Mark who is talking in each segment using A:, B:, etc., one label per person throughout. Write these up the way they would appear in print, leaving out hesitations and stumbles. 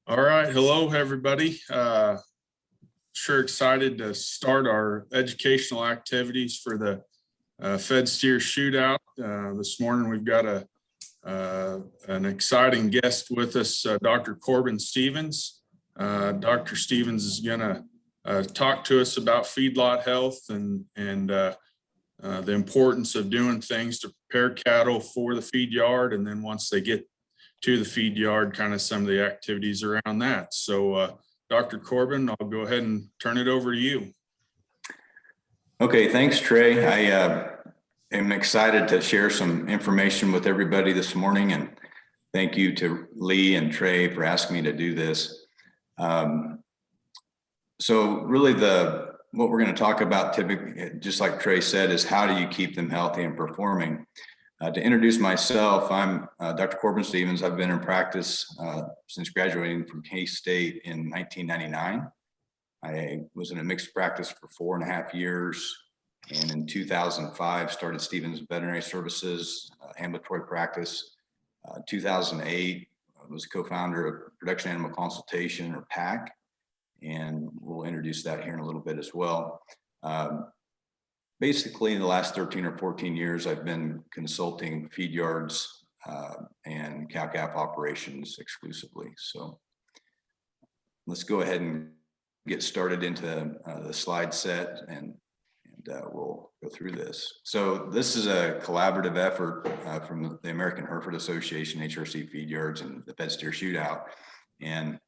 A: All right, hello everybody. Sure excited to start our educational activities for the Fed Steer Shootout. This morning we've got an exciting guest with us, Dr. Corbin Stevens. Dr. Stevens is going to talk to us about feedlot health and the importance of doing things to prepare cattle for the feed yard, and then once they get to the feed yard, kind of some of the activities around that. So Dr. Corbin, I'll go ahead and turn it over to you.
B: Okay, thanks, Trey. I am excited to share some information with everybody this morning, and thank you to Lee and Trey for asking me to do this. So really what we're going to talk about typically, just like Trey said, is how do you keep them healthy and performing? To introduce myself, I'm Dr. Corbin Stevens. I've been in practice since graduating from K-State in 1999. I was in a mixed practice for 4.5 years, and in 2005 started Stevens Veterinary Services ambulatory practice. 2008 I was co-founder of Production Animal Consultation, or PAC, and we'll introduce that here in a little bit as well. Basically, in the last 13 or 14 years, I've been consulting feed yards and cow-calf operations exclusively. So let's go ahead and get started into the slide set, and we'll go through this. So this is a collaborative effort from the American Hereford Association, HRC Feed Yards, and the Fed Steer Shootout. And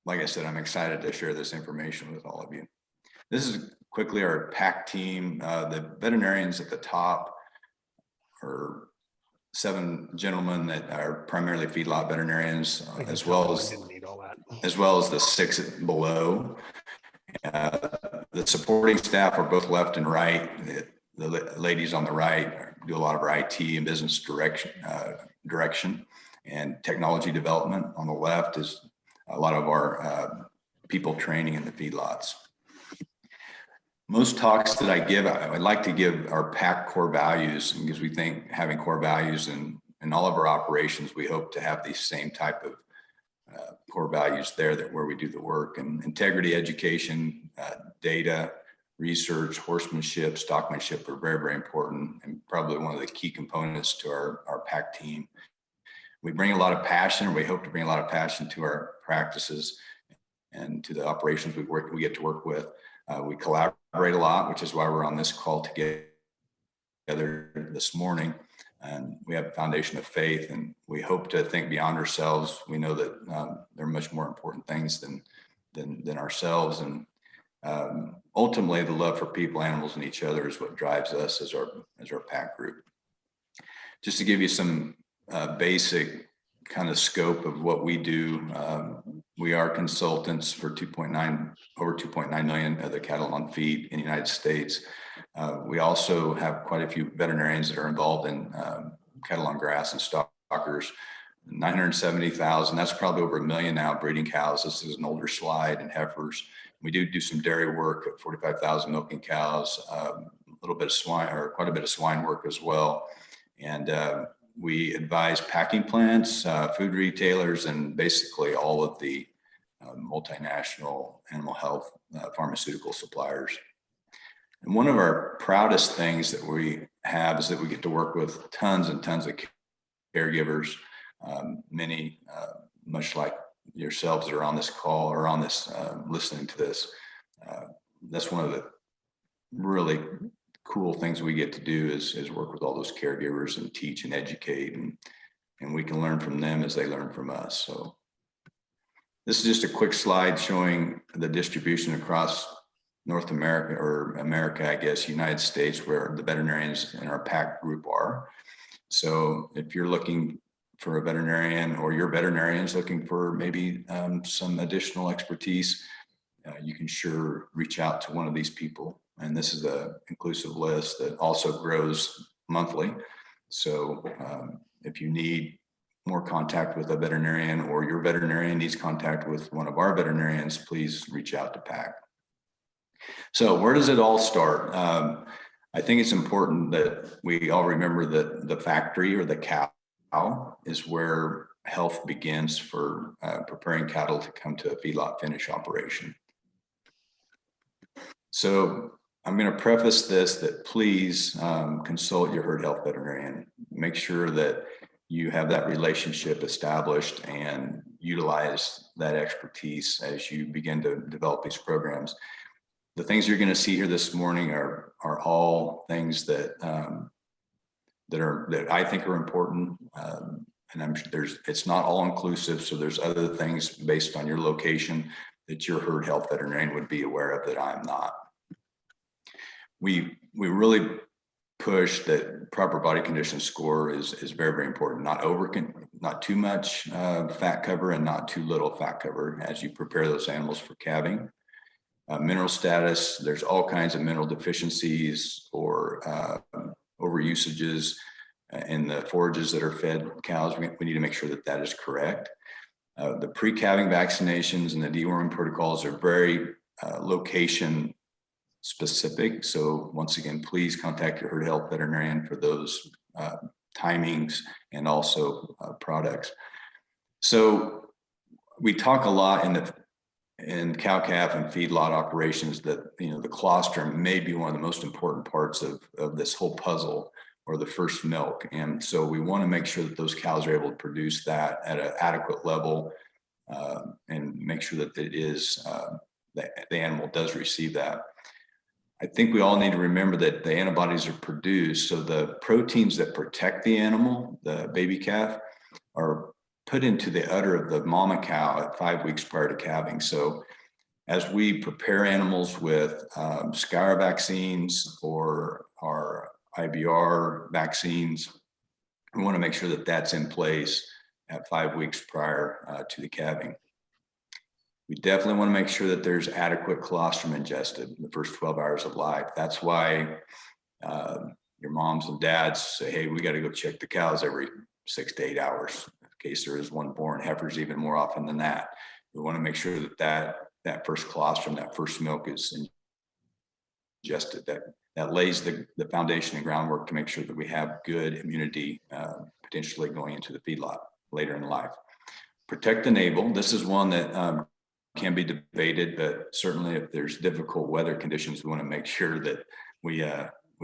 B: like I said, I'm excited to share this information with all of you. This is quickly our PAC team. The veterinarians at the top are 7 gentlemen that are primarily feedlot veterinarians, as well as the 6 below. The supporting staff are both left and right. The ladies on the right do a lot of our IT and business direction and technology development. On the left is a lot of our people training in the feedlots. Most talks that I give, I'd like to give our PAC core values, because we think having core values in all of our operations, we hope to have these same type of core values there where we do the work. And integrity, education, data, research, horsemanship, stockmanship are very, very important, and probably one of the key components to our PAC team. We bring a lot of passion, or we hope to bring a lot of passion to our practices and to the operations we get to work with. We collaborate a lot, which is why we're on this call together this morning. And we have a foundation of faith, and we hope to think beyond ourselves. We know that there are much more important things than ourselves. And ultimately, the love for people, animals, and each other is what drives us as our PAC group. Just to give you some basic kind of scope of what we do, we are consultants for over 2.9 million of the cattle on feed in the United States. We also have quite a few veterinarians that are involved in cattle on grass and stockers. 970,000, that's probably over 1 million now, breeding cows. This is an older slide, and heifers. We do some dairy work at 45,000 milking cows, a little bit of swine, or quite a bit of swine work as well. And we advise packing plants, food retailers, and basically all of the multinational animal health pharmaceutical suppliers. And one of our proudest things that we have is that we get to work with tons and tons of caregivers, many much like yourselves that are on this call or on this listening to this. That's one of the really cool things we get to do is work with all those caregivers and teach and educate, and we can learn from them as they learn from us. So this is just a quick slide showing the distribution across North America, or America, I guess, United States, where the veterinarians in our PAC group are. So if you're looking for a veterinarian, or your veterinarian's looking for maybe some additional expertise, you can sure reach out to one of these people. And this is an inclusive list that also grows monthly. So if you need more contact with a veterinarian, or your veterinarian needs contact with one of our veterinarians, please reach out to PAC. So where does it all start? I think it's important that we all remember that the factory, or the cow, is where health begins for preparing cattle to come to a feedlot finish operation. So I'm going to preface this that please consult your herd health veterinarian. Make sure that you have that relationship established and utilize that expertise as you begin to develop these programs. The things you're going to see here this morning are all things that that I think are important, and I'm sure it's not all inclusive. So there's other things based on your location that your herd health veterinarian would be aware of that I'm not. We really push that proper body condition score is very, very important. Not too much fat cover and not too little fat cover as you prepare those animals for calving. Mineral status, there's all kinds of mineral deficiencies or overusages in the forages that are fed cows. We need to make sure that that is correct. The pre-calving vaccinations and the deworming protocols are very location specific. So once again, please contact your herd health veterinarian for those timings and also products. So we talk a lot in cow-calf and feedlot operations that, you know, the colostrum may be one of the most important parts of this whole puzzle, or the first milk. And so we want to make sure that those cows are able to produce that at an adequate level and make sure that it is the animal does receive that. I think we all need to remember that the antibodies are produced. So the proteins that protect the animal, the baby calf, are put into the udder of the mama cow at 5 weeks prior to calving. So as we prepare animals with scour vaccines or our IBR vaccines, we want to make sure that that's in place at 5 weeks prior to the calving. We definitely want to make sure that there's adequate colostrum ingested in the first 12 hours of life. That's why your moms and dads say, hey, we got to go check the cows every 6 to 8 hours. In case there is one born, heifers even more often than that. We want to make sure that that first colostrum, that first milk is ingested. That lays the foundation and groundwork to make sure that we have good immunity potentially going into the feedlot later in life. Protect the navel. This is one that can be debated, but certainly if there's difficult weather conditions, we want to make sure that we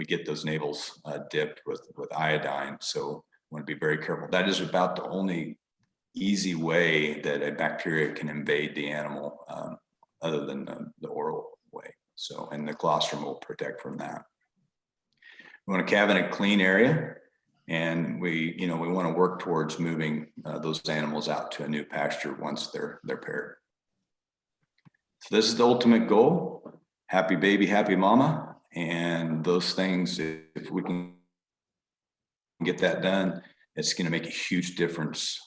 B: get those navels dipped with iodine. So we want to be very careful. That is about the only easy way that a bacteria can invade the animal other than the oral way. So, and the colostrum will protect from that. We want to calve in a clean area, and we want to work towards moving those animals out to a new pasture once they're paired. So this is the ultimate goal: happy baby, happy mama, and those things. If we can get that done, it's going to make a huge difference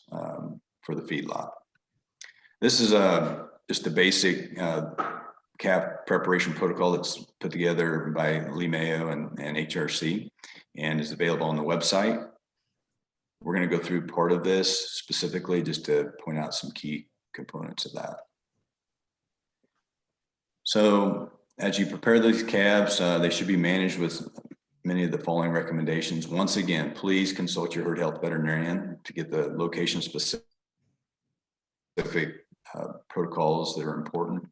B: for the feedlot. This is just a basic calf preparation protocol that's put together by Lee Mayo and HRC and is available on the website. We're going to go through part of this specifically just to point out some key components of that. So as you prepare these calves, they should be managed with many of the following recommendations. Once again, please consult your herd health veterinarian to get the location specific protocols that are important.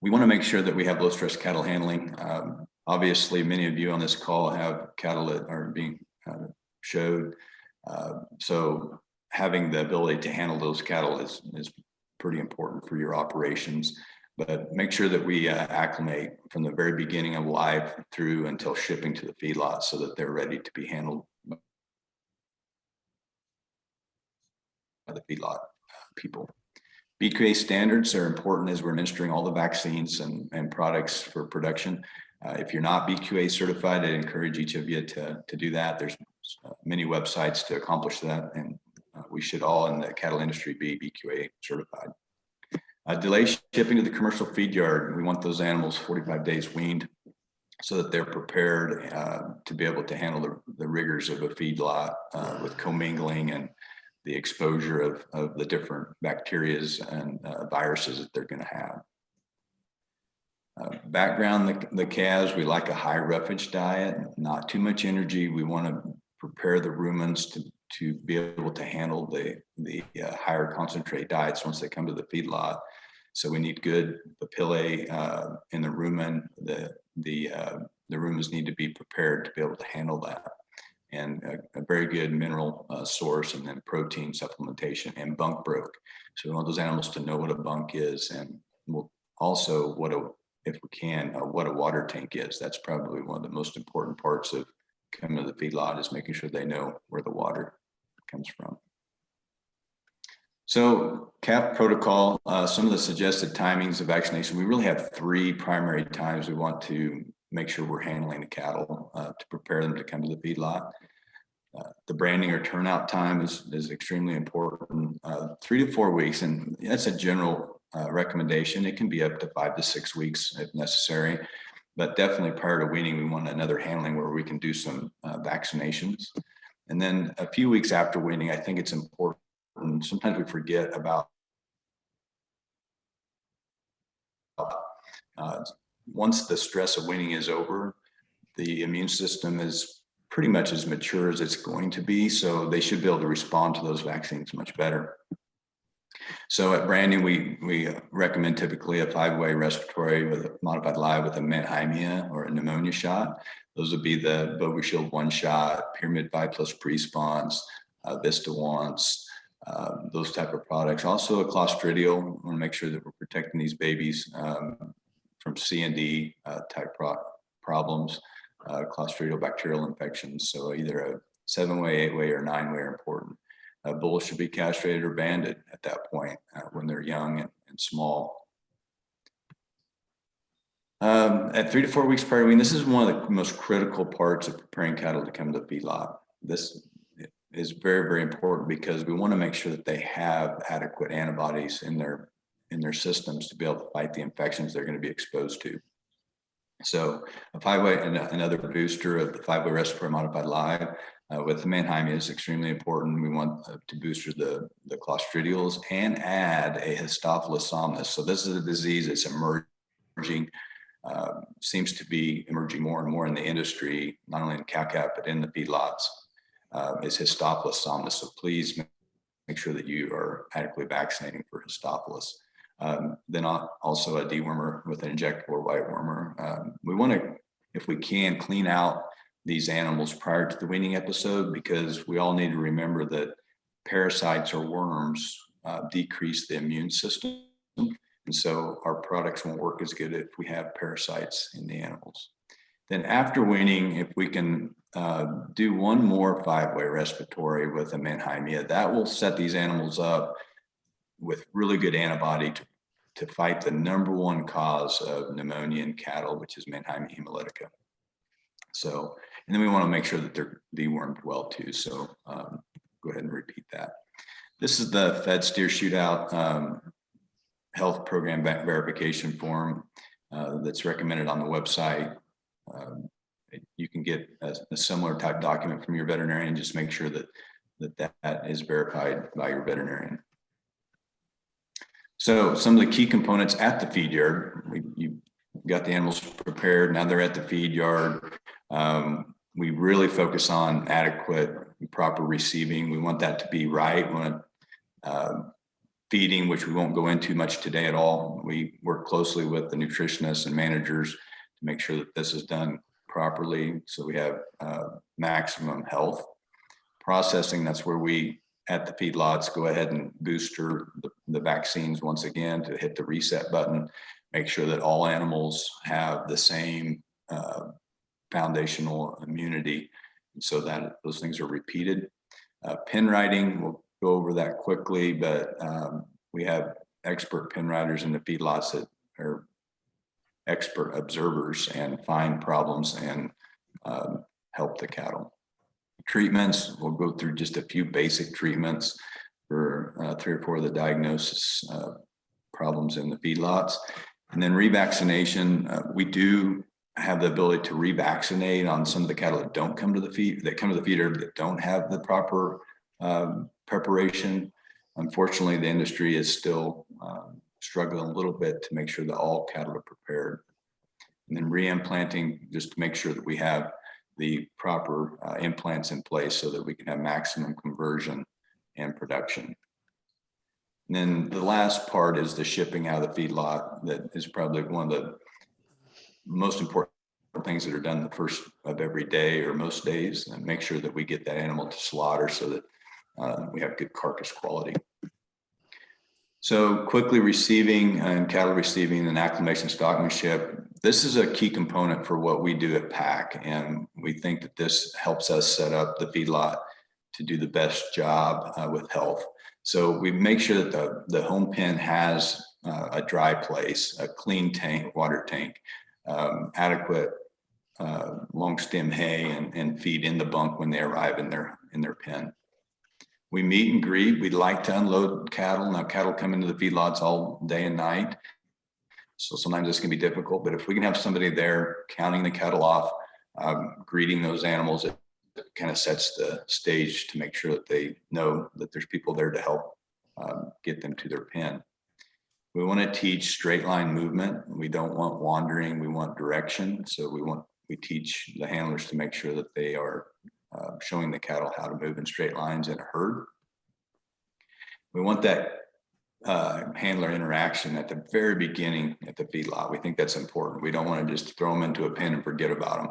B: We want to make sure that we have low stress cattle handling. Obviously, many of you on this call have cattle that are being showed. So having the ability to handle those cattle is pretty important for your operations. But make sure that we acclimate from the very beginning of life through until shipping to the feedlot so that they're ready to be handled by the feedlot people. BQA standards are important as we're administering all the vaccines and products for production. If you're not BQA certified, I encourage each of you to do that. There's many websites to accomplish that, and we should all in the cattle industry be BQA certified. Delay shipping to the commercial feed yard. We want those animals 45 days weaned so that they're prepared to be able to handle the rigors of a feedlot with commingling and the exposure of the different bacterias and viruses that they're going to have. Background the calves, we like a high roughage diet, not too much energy. We want to prepare the rumens to be able to handle the higher concentrate diets once they come to the feedlot. So we need good papillae in the rumen. The rumens need to be prepared to be able to handle that, and a very good mineral source, and then protein supplementation and bunk broke. So we want those animals to know what a bunk is, and we'll also if we can, what a water tank is. That's probably one of the most important parts of coming to the feedlot, is making sure they know where the water comes from. So calf protocol, some of the suggested timings of vaccination. We really have 3 primary times we want to make sure we're handling the cattle to prepare them to come to the feedlot. The branding or turnout time is extremely important. 3 to 4 weeks, and that's a general recommendation. It can be up to 5 to 6 weeks if necessary, but definitely prior to weaning, we want another handling where we can do some vaccinations. And then a few weeks after weaning, I think it's important. Sometimes we forget about once the stress of weaning is over, the immune system is pretty much as mature as it's going to be. So they should be able to respond to those vaccines much better. So at branding, we recommend typically a 5-way respiratory with a modified live with a menhymia or a pneumonia shot. Those would be the Bovie Shield 1 shot, Pyramid 5+ pre-response, Vista once, those type of products. Also a clostridial. We want to make sure that we're protecting these babies from C and D type problems, clostridial bacterial infections. So either a 7-way, 8-way, or 9-way are important. Bulls should be castrated or banded at that point when they're young and small. At 3 to 4 weeks prior to weaning, this is one of the most critical parts of preparing cattle to come to the feedlot. This is very, very important because we want to make sure that they have adequate antibodies in their systems to be able to fight the infections they're going to be exposed to. So a 5-way and another booster of the 5-way respiratory modified live with the menhymia is extremely important. We want to booster the clostridials and add a Histophilus somnus. So this is a disease that's emerging, seems to be emerging more and more in the industry, not only in cow-calf, but in the feedlots, is Histophilus somnus. So please make sure that you are adequately vaccinating for Histophilus. Then also a dewormer with an injectable white wormer. We want to, if we can, clean out these animals prior to the weaning episode, because we all need to remember that parasites or worms decrease the immune system. And so our products won't work as good if we have parasites in the animals. Then after weaning, if we can do one more 5-way respiratory with a menhymia, that will set these animals up with really good antibody to fight the #1 cause of pneumonia in cattle, which is menhymia hemolytica. So, and then we want to make sure that they're dewormed well too. So go ahead and repeat that. This is the Fed Steer Shootout health program verification form that's recommended on the website. You can get a similar type document from your veterinarian. Just make sure that is verified by your veterinarian. So some of the key components at the feed yard, you got the animals prepared. Now they're at the feed yard. We really focus on adequate, proper receiving. We want that to be right. We want feeding, which we won't go into much today at all. We work closely with the nutritionists and managers to make sure that this is done properly, so we have maximum health. Processing, that's where we, at the feedlots, go ahead and booster the vaccines once again to hit the reset button, make sure that all animals have the same foundational immunity, so that those things are repeated. Pin writing, we'll go over that quickly, but we have expert pin writers in the feedlots that are expert observers and find problems and help the cattle. Treatments, we'll go through just a few basic treatments for 3 or 4 of the diagnosis problems in the feedlots. And then revaccination, we do have the ability to revaccinate on some of the cattle that don't come to the feed, that come to the feeder that don't have the proper preparation. Unfortunately, the industry is still struggling a little bit to make sure that all cattle are prepared. And then reimplanting, just to make sure that we have the proper implants in place so that we can have maximum conversion and production. And then the last part is the shipping out of the feedlot. That is probably one of the most important things that are done the first of every day or most days, and make sure that we get that animal to slaughter so that we have good carcass quality. So quickly receiving and cattle receiving and acclimation stockmanship, this is a key component for what we do at PAC, and we think that this helps us set up the feedlot to do the best job with health. So we make sure that the home pen has a dry place, a clean tank, water tank, adequate long stem hay and feed in the bunk when they arrive in their pen. We meet and greet. We'd like to unload cattle. Now cattle come into the feedlots all day and night, so sometimes this can be difficult, but if we can have somebody there counting the cattle off, greeting those animals, it kind of sets the stage to make sure that they know that there's people there to help get them to their pen. We want to teach straight line movement. We don't want wandering. We want direction. So we teach the handlers to make sure that they are showing the cattle how to move in straight lines in a herd. We want that handler interaction at the very beginning at the feedlot. We think that's important. We don't want to just throw them into a pen and forget about them.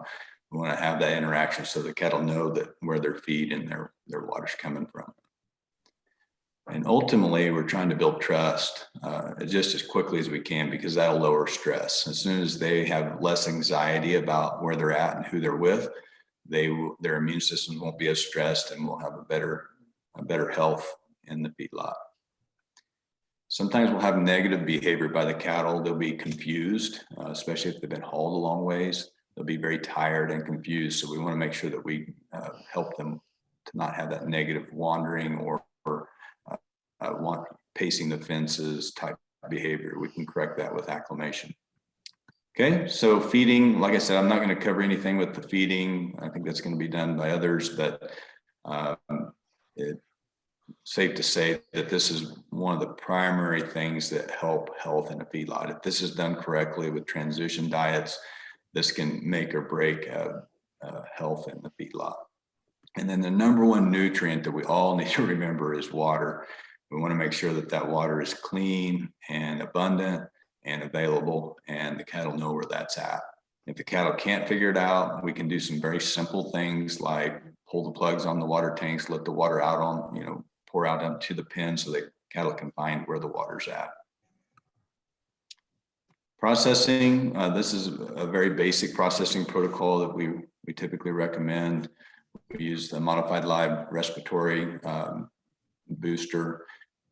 B: We want to have that interaction so the cattle know that where their feed and their water's coming from. And ultimately, we're trying to build trust just as quickly as we can, because that'll lower stress. As soon as they have less anxiety about where they're at and who they're with, their immune systems won't be as stressed, and we'll have a better health in the feedlot. Sometimes we'll have negative behavior by the cattle. They'll be confused, especially if they've been hauled a long ways. They'll be very tired and confused. So we want to make sure that we help them to not have that negative wandering or pacing the fences type behavior. We can correct that with acclimation. Okay, so feeding, like I said, I'm not going to cover anything with the feeding. I think that's going to be done by others, but it's safe to say that this is one of the primary things that help health in a feedlot. If this is done correctly with transition diets, this can make or break health in the feedlot. And then the number one nutrient that we all need to remember is water. We want to make sure that that water is clean and abundant and available, and the cattle know where that's at. If the cattle can't figure it out, we can do some very simple things like pull the plugs on the water tanks, let the water out on, pour out into the pen so that cattle can find where the water's at. Processing, this is a very basic processing protocol that we typically recommend. We use the modified live respiratory booster.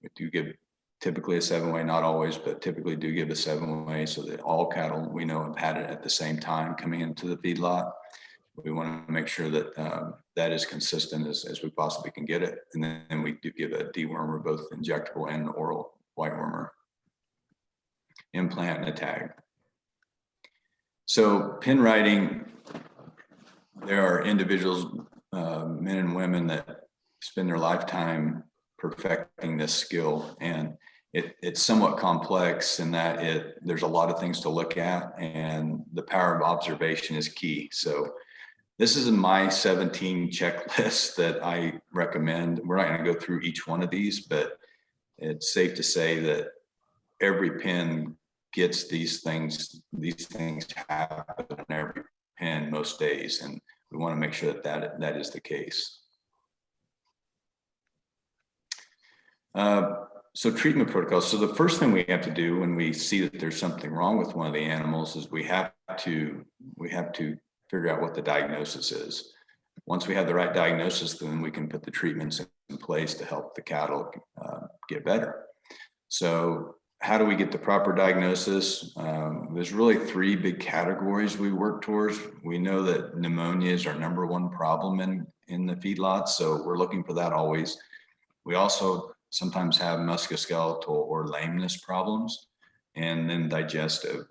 B: We do give typically a 7-way, not always, but typically do give a 7-way so that all cattle we know have had it at the same time coming into the feedlot. We want to make sure that that is consistent as we possibly can get it. And then we do give a dewormer, both injectable and oral white wormer implant and a tag. So pen riding, there are individuals, men and women, that spend their lifetime perfecting this skill, and it's somewhat complex in that there's a lot of things to look at, and the power of observation is key. So this is my 17 checklists that I recommend. We're not going to go through each one of these, but it's safe to say that every pen gets these things happen in every pen most days, and we want to make sure that is the case. So treatment protocols. So the first thing we have to do when we see that there's something wrong with one of the animals is we have to figure out what the diagnosis is. Once we have the right diagnosis, then we can put the treatments in place to help the cattle get better. So how do we get the proper diagnosis? There's really 3 big categories we work towards. We know that pneumonia is our #1 problem in the feedlots, so we're looking for that always. We also sometimes have musculoskeletal or lameness problems, and then digestive.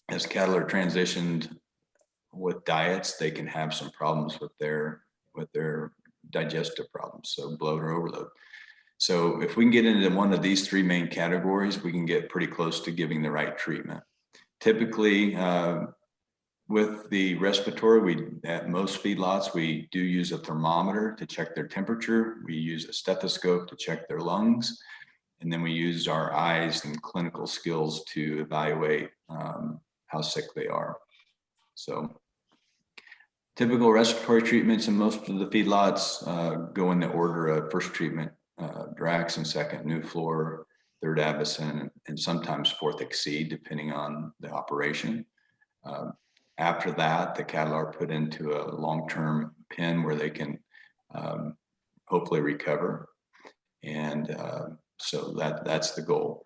B: As cattle are transitioned with diets, they can have some problems with their digestive problems, so bloat or overload. So if we can get into one of these 3 main categories, we can get pretty close to giving the right treatment. Typically, With the respiratory, at most feedlots, we do use a thermometer to check their temperature. We use a stethoscope to check their lungs. And then we use our eyes and clinical skills to evaluate how sick they are. So typical respiratory treatments in most of the feedlots go in the order of first treatment, Draxxin, second Nuflor, third Avicen, and sometimes fourth Exceed, depending on the operation. After that, the cattle are put into a long-term pen where they can hopefully recover. And so that's the goal.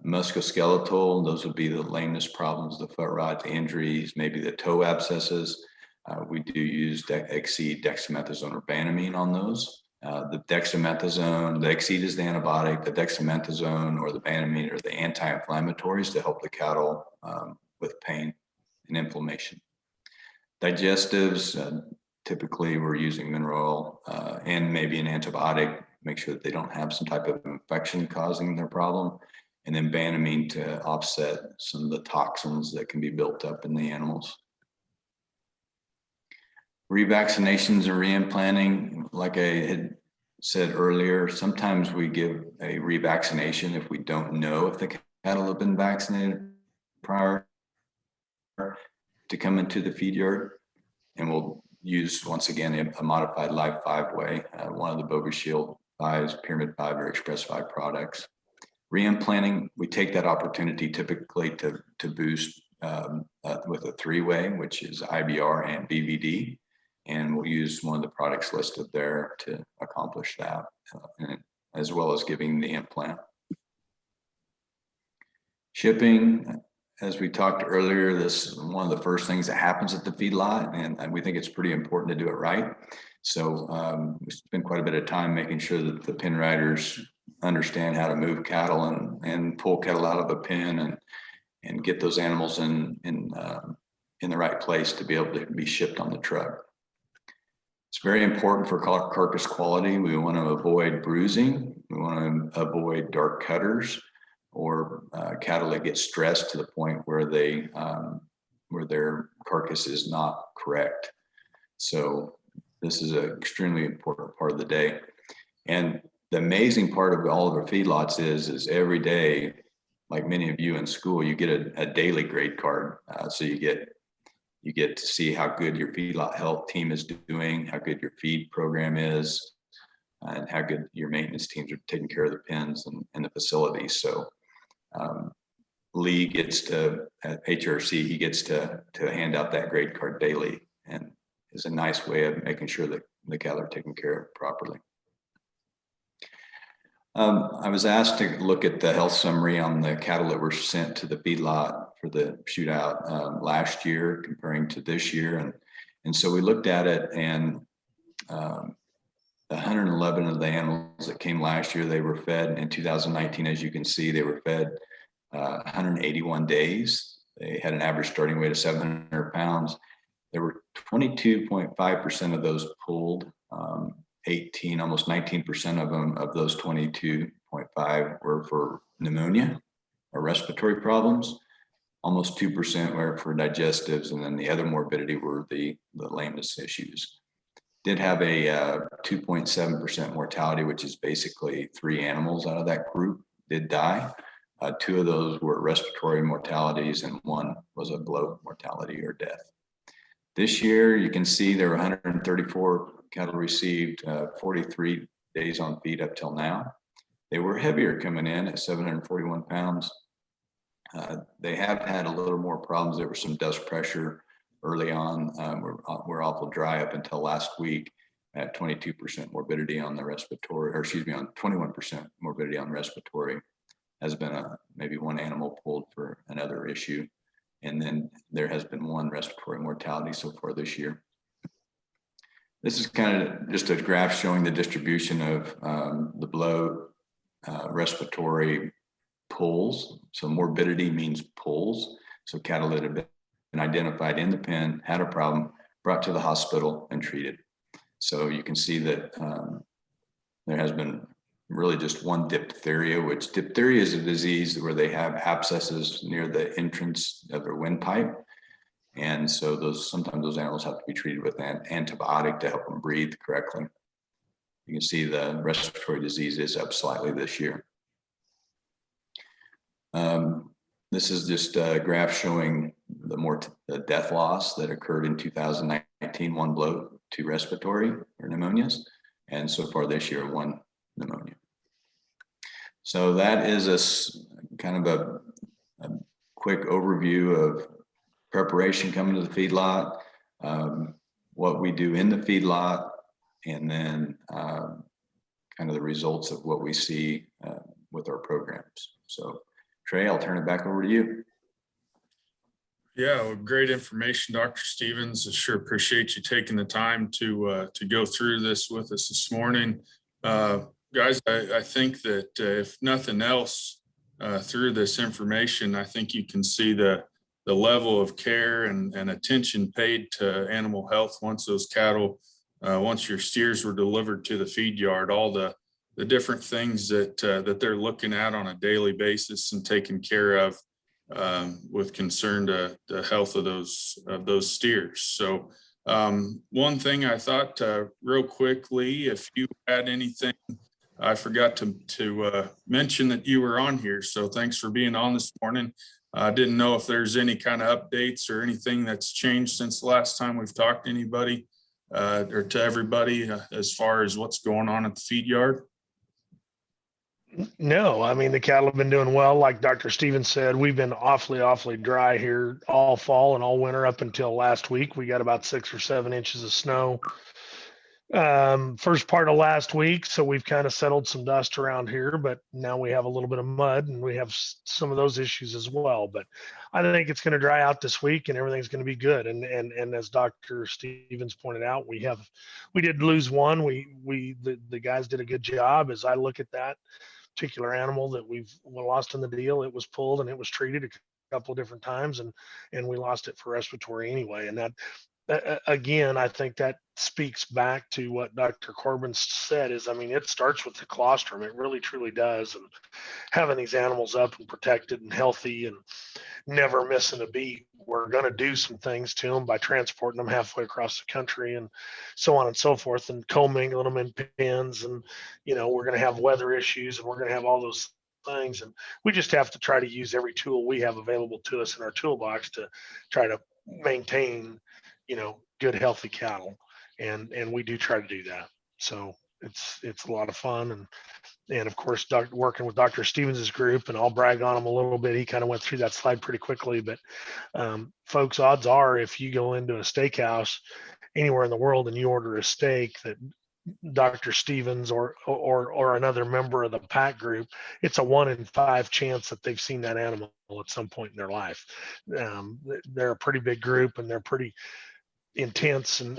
B: Musculoskeletal, those would be the lameness problems, the foot rot, the injuries, maybe the toe abscesses. We do use Exceed, dexamethasone, or Banamine on those. The dexamethasone, the Exceed is the antibiotic, the dexamethasone or the Banamine are the anti-inflammatories to help the cattle with pain and inflammation. Digestives, typically we're using mineral oil and maybe an antibiotic, make sure that they don't have some type of infection causing their problem. And then Banamine to offset some of the toxins that can be built up in the animals. Revaccinations and reimplanting, like I had said earlier, sometimes we give a revaccination if we don't know if the cattle have been vaccinated prior to come into the feed yard. And we'll use, once again, a modified Live 5 way, one of the Bogus Shield 5s, Pyramid 5 or Express 5 products. Reimplanting, we take that opportunity typically to boost with a 3-way, which is IBR and BVD. And we'll use one of the products listed there to accomplish that, as well as giving the implant. Shipping, as we talked earlier, this is one of the first things that happens at the feedlot, and we think it's pretty important to do it right. So we spend quite a bit of time making sure that the pen riders understand how to move cattle and pull cattle out of a pen and get those animals in the right place to be able to be shipped on the truck. It's very important for carcass quality. We want to avoid bruising. We want to avoid dark cutters or cattle that get stressed to the point where where their carcass is not correct. So this is an extremely important part of the day. And the amazing part of all of our feedlots is every day, like many of you in school, you get a daily grade card. So you get to see how good your feedlot health team is doing, how good your feed program is, and how good your maintenance teams are taking care of the pens and the facilities. So Lee gets to, at HRC, he gets to hand out that grade card daily, and is a nice way of making sure that the cattle are taken care of properly. I was asked to look at the health summary on the cattle that were sent to the feedlot for the shootout last year comparing to this year. And so we looked at it, and 111 of the animals that came last year, they were fed in 2019. As you can see, they were fed 181 days. They had an average starting weight of 700 pounds. There were 22.5% of those pulled. 18, almost 19% of them, of those 22.5 were for pneumonia or respiratory problems. Almost 2% were for digestives, and then the other morbidity were the lameness issues. Did have a 2.7% mortality, which is basically 3 animals out of that group did die. 2 of those were respiratory mortalities, and 1 was a bloat mortality or death. This year, you can see there were 134 cattle received 43 days on feed up till now. They were heavier coming in at 741 pounds. They have had a little more problems. There was some dust pressure early on. We're awful dry up until last week at 22% morbidity on the respiratory, or excuse me, on 21% morbidity on respiratory. Has been maybe 1 animal pulled for another issue. And then there has been 1 respiratory mortality so far this year. This is kind of just a graph showing the distribution of the bloat, respiratory pulls. So morbidity means pulls. So cattle that have been identified in the pen, had a problem, brought to the hospital and treated. So you can see that there has been really just 1 diphtheria, which diphtheria is a disease where they have abscesses near the entrance of their windpipe. And so sometimes those animals have to be treated with an antibiotic to help them breathe correctly. You can see the respiratory disease is up slightly this year. This is just a graph showing the death loss that occurred in 2019, 1 bloat, 2 respiratory or pneumonias, and so far this year, 1 pneumonia. So that is a kind of a quick overview of preparation coming to the feedlot, what we do in the feedlot, and then kind of the results of what we see with our programs. So Trey, I'll turn it back over to you.
A: Yeah, well, great information, Dr. Stevens. I sure appreciate you taking the time to go through this with us this morning. Guys, I think that if nothing else, through this information, I think you can see the level of care and attention paid to animal health once those cattle, once your steers were delivered to the feed yard, all the different things that they're looking at on a daily basis and taking care of with concern to the health of those steers. So one thing I thought real quickly, if you had anything, I forgot to mention that you were on here. So thanks for being on this morning. I didn't know if there's any kind of updates or anything that's changed since the last time we've talked to anybody or to everybody as far as what's going on at the feed yard.
C: No, I mean, the cattle have been doing well. Like Dr. Stevens said, we've been awfully dry here all fall and all winter up until last week. We got about 6 or 7 inches of snow first part of last week. So we've kind of settled some dust around here, but now we have a little bit of mud and we have some of those issues as well. But I think it's going to dry out this week and everything's going to be good. And as Dr. Stevens pointed out, we did lose one. The guys did a good job. As I look at that particular animal that we've lost in the deal, it was pulled and it was treated a couple of different times and we lost it for respiratory anyway. And that again, I think that speaks back to what Dr. Corbin said is, I mean, it starts with the colostrum. It really truly does. And having these animals up and protected and healthy and never missing a beat, we're going to do some things to them by transporting them halfway across the country and so on and so forth and commingling them in pens. And, we're going to have weather issues and we're going to have all those things. And we just have to try to use every tool we have available to us in our toolbox to try to maintain good, healthy cattle. And we do try to do that. So it's a lot of fun. And of course, working with Dr. Stevens's group, and I'll brag on him a little bit. He kind of went through that slide pretty quickly, but folks, odds are if you go into a steakhouse anywhere in the world and you order a steak that Dr. Stevens or another member of the pack group, it's a 1 in 5 chance that they've seen that animal at some point in their life. They're a pretty big group and they're pretty intense and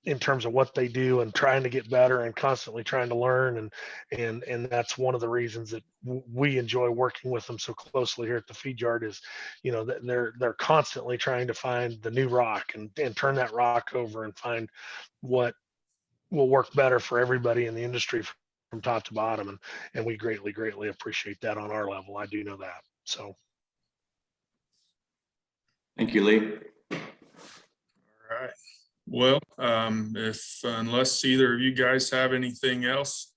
C: in terms of what they do and trying to get better and constantly trying to learn. And that's one of the reasons that we enjoy working with them so closely here at the feed yard is, they're constantly trying to find the new rock and turn that rock over and find what will work better for everybody in the industry from top to bottom. And we greatly appreciate that on our level. I do know that. So.
B: Thank you, Lee.
A: All right. Well, unless either of you guys have anything else,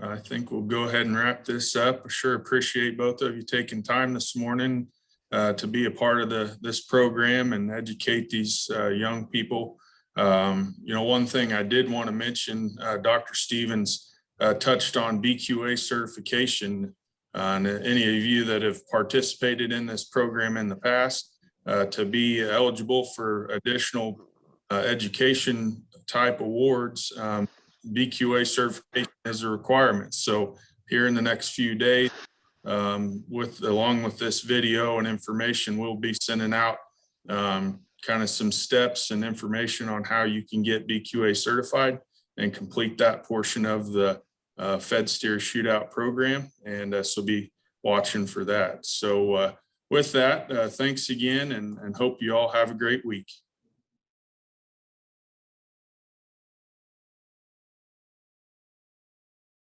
A: I think we'll go ahead and wrap this up. I sure appreciate both of you taking time this morning to be a part of this program and educate these young people. One thing I did want to mention, Dr. Stevens touched on BQA certification. And any of you that have participated in this program in the past, to be eligible for additional education type awards, BQA certification is a requirement. So here in the next few days, along with this video and information, we'll be sending out kind of some steps and information on how you can get BQA certified and complete that portion of the Fed Steer Shootout program. And so be watching for that. So with that, thanks again and hope you all have a great week.